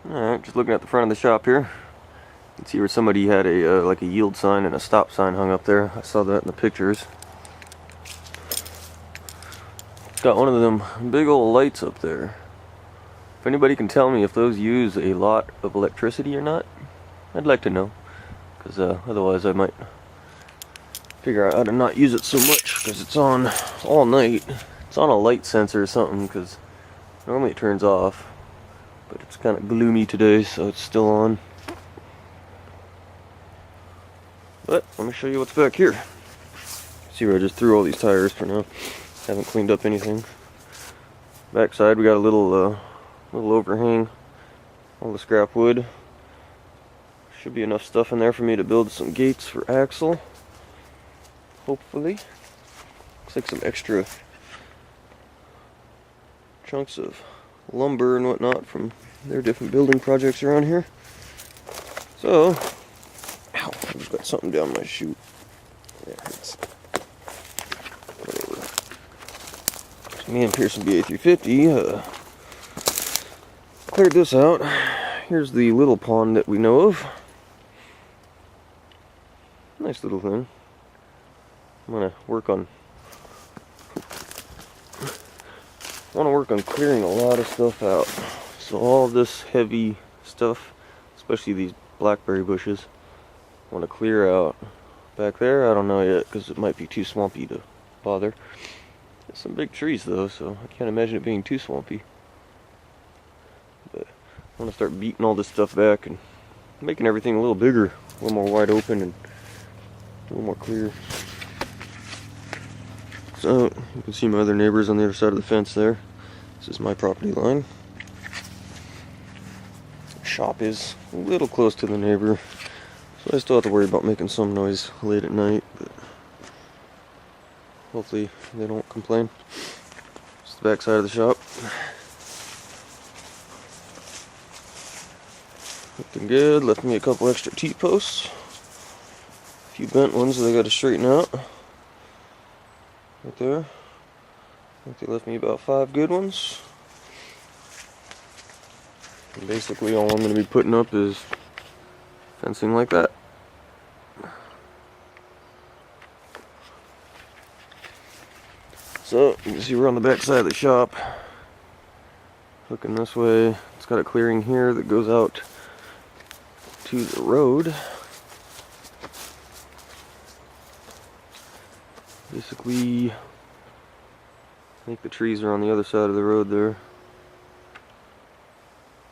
Alright, just looking at the front of the shop here. You can see where somebody had a like a yield sign and a stop sign hung up there. I saw that in the pictures. Got one of them big old lights up there. If anybody can tell me if those use a lot of electricity or not, I'd like to know. Because otherwise I might figure out how to not use it so much, because it's on all night. It's on a light sensor or something, because normally it turns off. But it's kind of gloomy today, so it's still on. But let me show you what's back here. See where I just threw all these tires for now. Haven't cleaned up anything. Backside we got a little overhang. All the scrap wood. Should be enough stuff in there for me to build some gates for Axel. Hopefully. Looks like some extra chunks of lumber and whatnot from their different building projects around here. So, ow, I've got something down my chute. Yeah, it's whatever. So me and Pearson BA350 cleared this out. Here's the little pond that we know of. Nice little thing. I'm gonna work on clearing a lot of stuff out. So all this heavy stuff, especially these blackberry bushes, I want to clear out. Back there, I don't know yet, because it might be too swampy to bother. There's some big trees though, so I can't imagine it being too swampy. But I want to start beating all this stuff back and making everything a little bigger, a little more wide open and a little more clear. So you can see my other neighbors on the other side of the fence there. This is my property line. Shop is a little close to the neighbor, so I still have to worry about making some noise late at night, but hopefully they don't complain. It's the back side of the shop. Looking good. Left me a couple extra T-posts. A few bent ones that I got to straighten out. Right there. I think they left me about 5 good ones. And basically all I'm going to be putting up is fencing like that. So you can see we're on the back side of the shop. Looking this way, it's got a clearing here that goes out to the road. Basically, I think the trees are on the other side of the road there.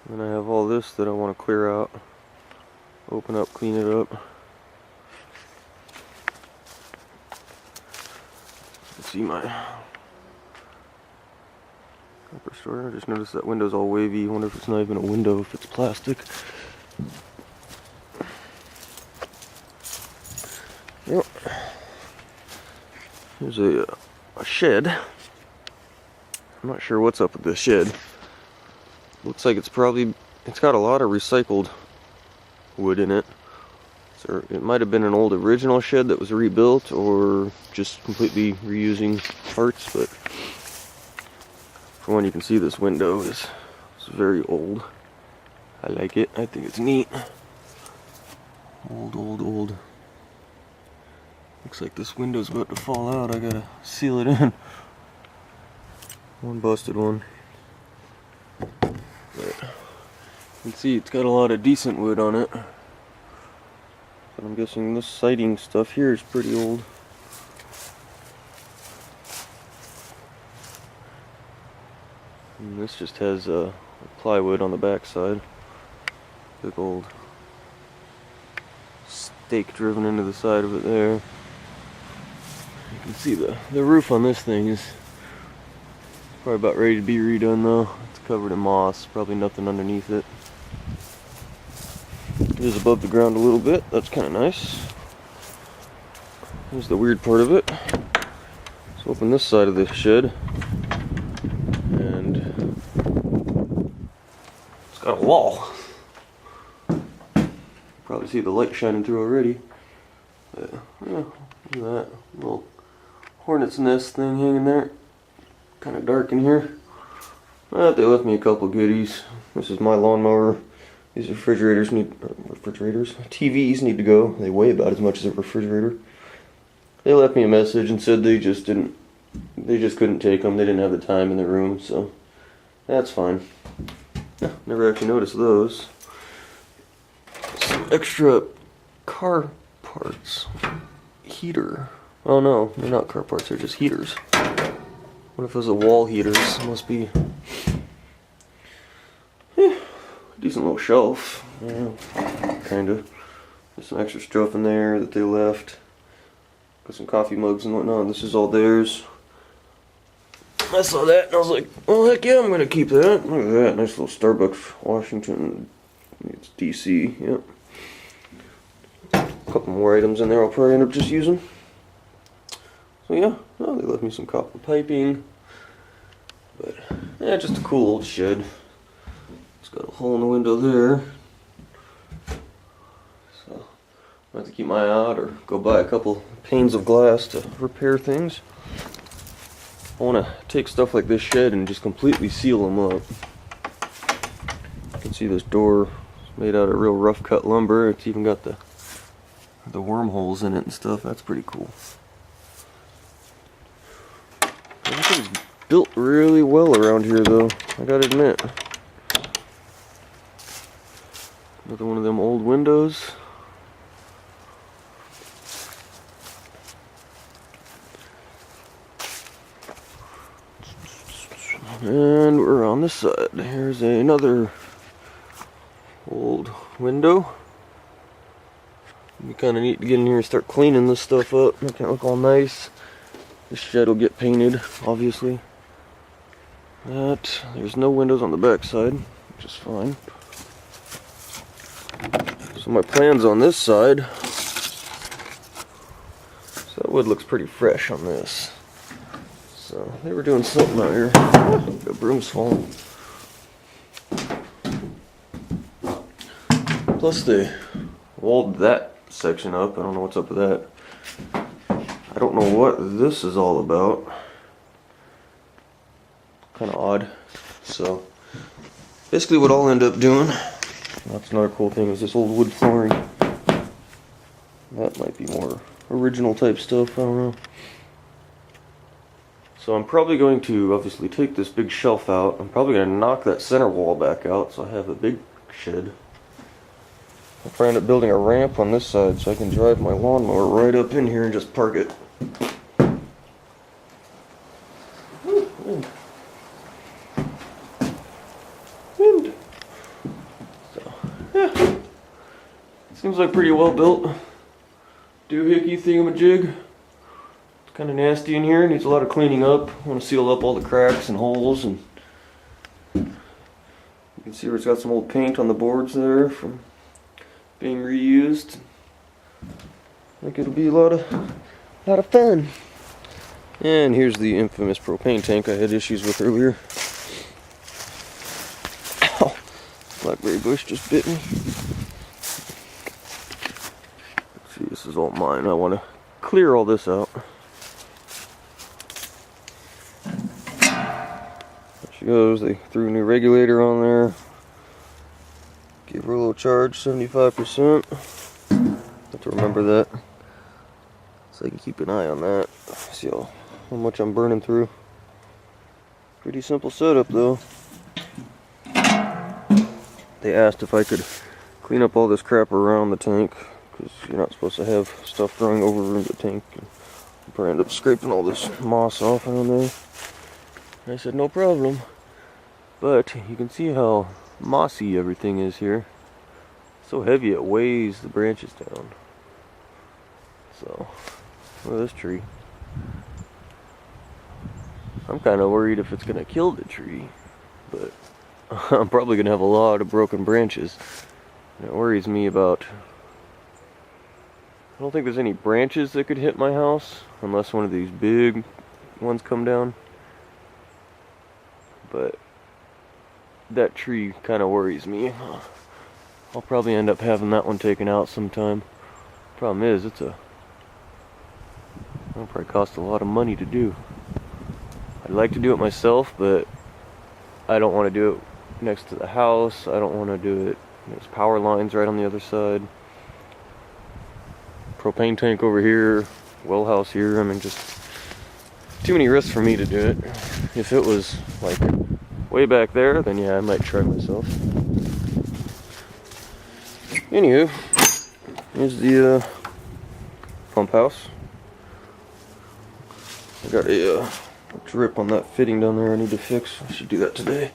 And then I have all this that I want to clear out, open up, clean it up. You can see my upper store. I just noticed that window's all wavy. I wonder if it's not even a window, if it's plastic. Yep. Here's a shed. I'm not sure what's up with this shed. Looks like it's got a lot of recycled wood in it. So it might have been an old original shed that was rebuilt, or just completely reusing parts, but for one, you can see this window is very old. I like it. I think it's neat. Old. Looks like this window's about to fall out. I gotta seal it in. One busted one. But you can see it's got a lot of decent wood on it. But I'm guessing this siding stuff here is pretty old. And this just has plywood on the back side. Big old stake driven into the side of it there. You can see the roof on this thing is probably about ready to be redone though. It's covered in moss, probably nothing underneath it. It is above the ground a little bit, that's kind of nice. Here's the weird part of it. Let's open this side of the shed. And it's got a wall. Probably see the light shining through already. But, yeah, look at that little hornet's nest thing hanging there. Kind of dark in here. But they left me a couple goodies. This is my lawnmower These TVs need to go. They weigh about as much as a refrigerator. They left me a message and said they just couldn't take them. They didn't have the time in the room, so that's fine. Never actually noticed those. Some extra car parts. Heater. Oh no, they're not car parts, they're just heaters. What if those are wall heaters? It must be decent little shelf. Yeah, kinda. There's some extra stuff in there that they left. Got some coffee mugs and whatnot. This is all theirs. I saw that and I was like, well, heck yeah, I'm gonna keep that. Look at that, nice little Starbucks, Washington. It's DC, yep. A couple more items in there I'll probably end up just using. So yeah, oh, they left me some copper piping. But, yeah, just a cool old shed. It's got a hole in the window there. So, I have to keep my eye out or go buy a couple panes of glass to repair things. I want to take stuff like this shed and just completely seal them up. You can see this door is made out of real rough cut lumber. It's even got the wormholes in it and stuff. That's pretty cool. Everything's built really well around here though, I gotta admit. Another one of them old windows. And we're on this side. Here's another old window. It'd be kind of neat to get in here and start cleaning this stuff up, make it look all nice. This shed will get painted, obviously. There's no windows on the back side, which is fine. So my plans on this side. So that wood looks pretty fresh on this. So they were doing something out here. The broom's falling. Plus they walled that section up. I don't know what's up with that. I don't know what this is all about. Kind of odd. So basically what I'll end up doing, that's another cool thing, is this old wood flooring. That might be more original type stuff, I don't know. So I'm probably going to obviously take this big shelf out. I'm probably going to knock that center wall back out so I have a big shed. I'll probably end up building a ramp on this side so I can drive my lawnmower right up in here and just park it. Wind. Wind. So, yeah. Seems like pretty well built. Doohickey thingamajig. Kind of nasty in here, needs a lot of cleaning up. I want to seal up all the cracks and holes, and you can see where it's got some old paint on the boards there from being reused. I think it'll be a lot of fun. And here's the infamous propane tank I had issues with earlier. Ow! Blackberry bush just bit me. Let's see, this is all mine. I want to clear all this out. She goes, they threw a new regulator on there. Give her a little charge, 75%. Have to remember that. So I can keep an eye on that. See how much I'm burning through. Pretty simple setup though. They asked if I could clean up all this crap around the tank, because you're not supposed to have stuff growing over the tank. I'll probably end up scraping all this moss off around there. I said, no problem. But you can see how mossy everything is here. So heavy it weighs the branches down. So, look at this tree. I'm kind of worried if it's going to kill the tree. But I'm probably going to have a lot of broken branches. And it worries me about... I don't think there's any branches that could hit my house. Unless one of these big ones come down. But that tree kind of worries me. I'll probably end up having that one taken out sometime. Problem is, it'll probably cost a lot of money to do. I'd like to do it myself, but I don't want to do it next to the house. I don't want to do it There's power lines right on the other side. Propane tank over here. Well house here. I mean, just too many risks for me to do it. If it was like way back there, then yeah, I might try myself. Anywho, here's the pump house. I got a drip on that fitting down there I need to fix. I should do that today.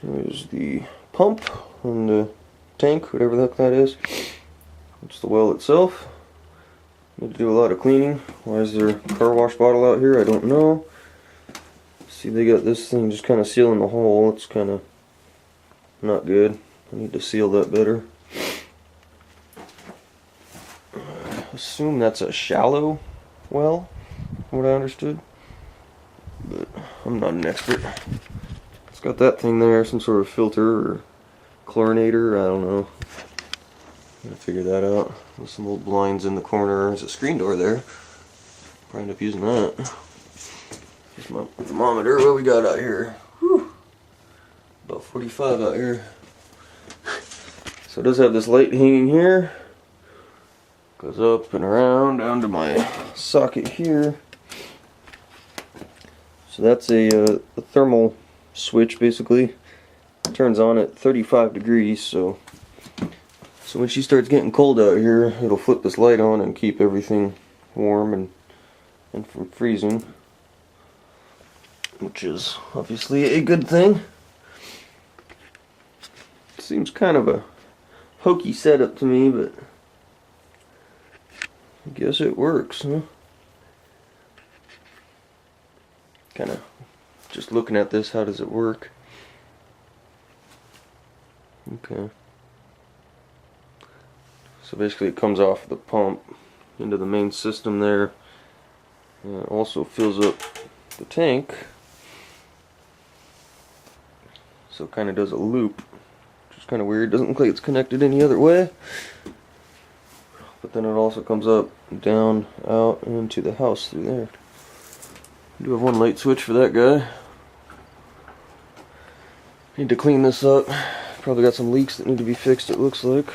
There's the pump and the tank, whatever the heck that is. It's the well itself. Need to do a lot of cleaning. Why is there a car wash bottle out here? I don't know. See, they got this thing just kind of sealing the hole. It's kind of not good. I need to seal that better. Assume that's a shallow well, from what I understood. But I'm not an expert. It's got that thing there, some sort of filter or chlorinator, I don't know. Gotta figure that out. There's some old blinds in the corner. There's a screen door there. Probably end up using that. Here's my thermometer. What we got out here? Whew. About 45 out here. So it does have this light hanging here. Goes up and around down to my socket here. So that's a thermal switch basically. It turns on at 35 degrees, so when she starts getting cold out here, it'll flip this light on and keep everything warm and from freezing, which is obviously a good thing. Seems kind of a hokey setup to me, but I guess it works, huh? Kind of just looking at this, how does it work? Okay. So basically it comes off the pump into the main system there. And it also fills up the tank. So it kind of does a loop, which is kind of weird. Doesn't look like it's connected any other way. But then it also comes up, down, out, and into the house through there. I do have one light switch for that guy. Need to clean this up. Probably got some leaks that need to be fixed, it looks like.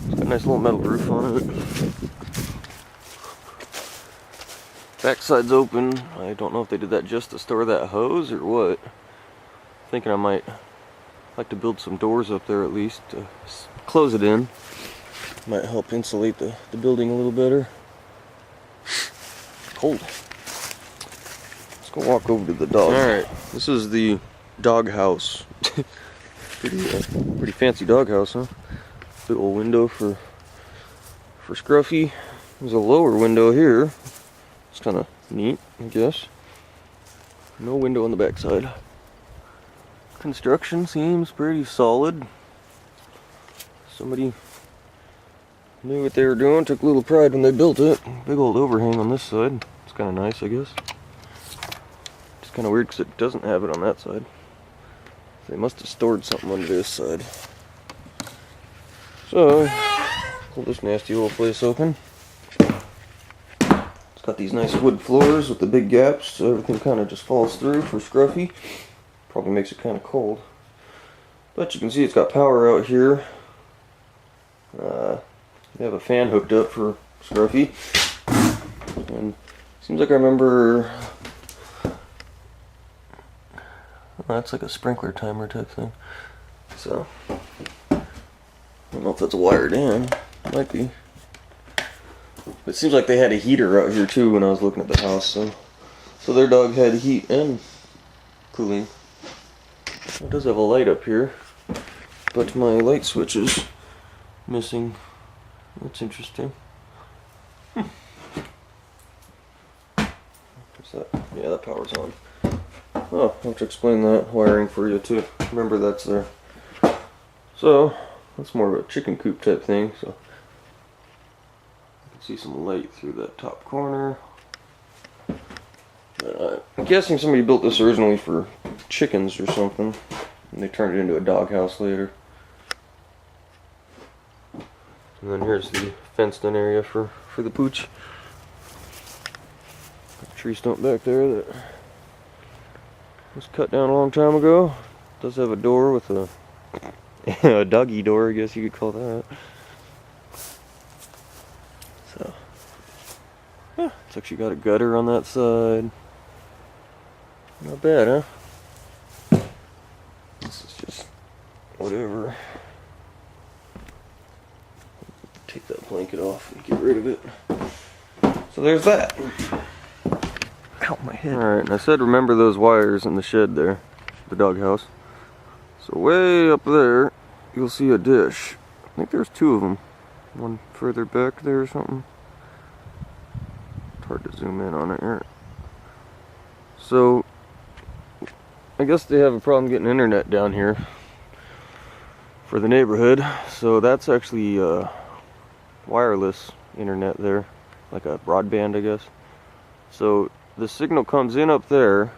It's got a nice little metal roof on it. Backside's open. I don't know if they did that just to store that hose or what. Thinking I might like to build some doors up there at least to close it in. Might help insulate the building a little better. Cold. Let's go walk over to the dog. Alright, this is the dog house. Pretty fancy dog house, huh? Big old window for Scruffy. There's a lower window here. It's kind of neat, I guess. No window on the backside. Construction seems pretty solid. Somebody knew what they were doing, took a little pride when they built it. Big old overhang on this side. It's kind of nice, I guess. It's kind of weird because it doesn't have it on that side. They must have stored something under this side. So, pull this nasty old place open. It's got these nice wood floors with the big gaps, so everything kind of just falls through for Scruffy. Probably makes it kind of cold. But you can see it's got power out here. They have a fan hooked up for Scruffy. And seems like I remember... that's like a sprinkler timer type thing. So, I don't know if that's wired in. It might be. It seems like they had a heater out here too when I was looking at the house. So their dog had heat and cooling. It does have a light up here, but my light switch is missing. That's interesting. What's that? Yeah, that power's on. Oh, I'll have to explain that wiring for you too. Remember that's there. So, that's more of a chicken coop type thing. So, you can see some light through that top corner. I'm guessing somebody built this originally for chickens or something, and they turned it into a doghouse later. And then here's the fenced in area for the pooch. Tree stump back there that was cut down a long time ago. Does have a door with a a doggy door, I guess you could call that. So yeah, it's actually got a gutter on that side. Not bad, huh? This is just whatever. Take that blanket off and get rid of it. So there's that. Ow, my head. Alright, and I said remember those wires in the shed there, the doghouse. So way up there, you'll see a dish. I think there's two of them. One further back there or something. It's hard to zoom in on it here. So, I guess they have a problem getting internet down here for the neighborhood. So that's actually wireless internet there, like a broadband, I guess. So the signal comes in up there.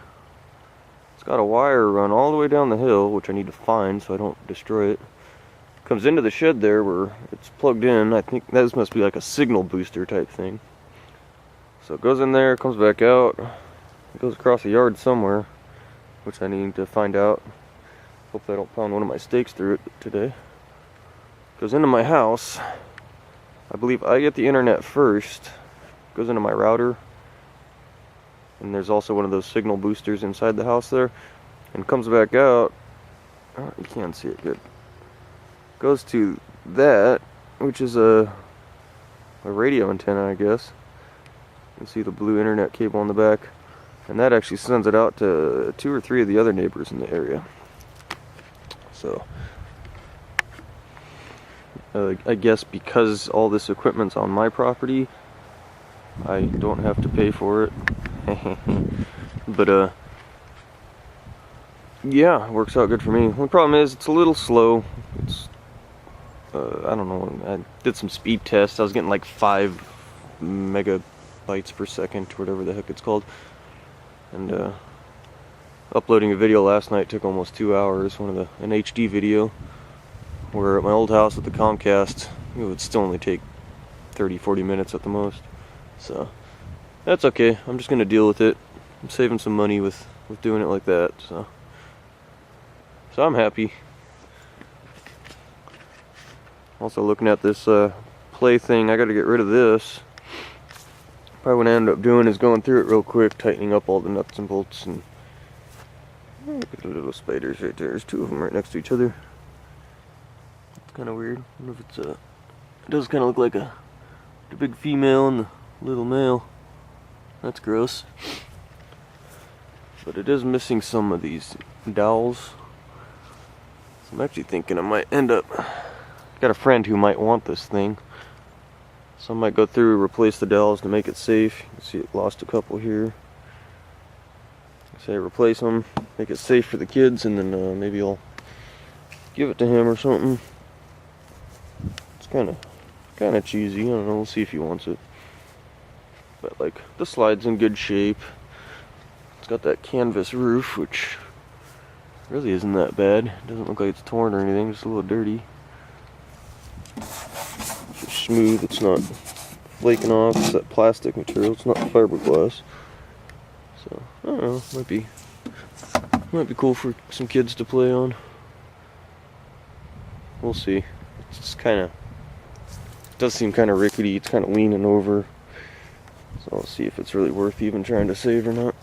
It's got a wire run all the way down the hill, which I need to find so I don't destroy it. Comes into the shed there where it's plugged in. I think this must be like a signal booster type thing. So it goes in there, comes back out. It goes across the yard somewhere, which I need to find out. Hope I don't pound one of my stakes through it today. Goes into my house. I believe I get the internet first. Goes into my router. And there's also one of those signal boosters inside the house there. And comes back out. Oh, you can't see it good. Goes to that, which is a radio antenna, I guess. You can see the blue internet cable on the back. And that actually sends it out to 2 or 3 of the other neighbors in the area. So, I guess because all this equipment's on my property, I don't have to pay for it. But yeah, it works out good for me. The problem is it's a little slow. It's I don't know, I did some speed tests. I was getting like 5 megabytes per second, whatever the heck it's called. And uploading a video last night took almost 2 hours, an HD video, where at my old house with the Comcast, it would still only take 30-40 minutes at the most. So that's okay. I'm just gonna deal with it. I'm saving some money with doing it like that. So I'm happy. Also looking at this play thing, I gotta get rid of this. Probably what I end up doing is going through it real quick, tightening up all the nuts and bolts. And look at the little spiders right there. There's 2 of them right next to each other. It's kind of weird. I wonder if it's it does kind of look like the big female and the little male. That's gross. But it is missing some of these dowels. So I'm actually thinking I might end up... Got a friend who might want this thing. So I might go through and replace the dowels to make it safe. You can see it lost a couple here. Say replace them, make it safe for the kids, and then maybe I'll give it to him or something. It's kind of cheesy. I don't know. We'll see if he wants it. But like the slide's in good shape. It's got that canvas roof, which really isn't that bad. It doesn't look like it's torn or anything. Just a little dirty. It's smooth. It's not flaking off. It's that plastic material. It's not fiberglass. So I don't know. Might be cool for some kids to play on. We'll see. It's just it does seem kind of rickety. It's kind of leaning over. So I'll see if it's really worth even trying to save or not.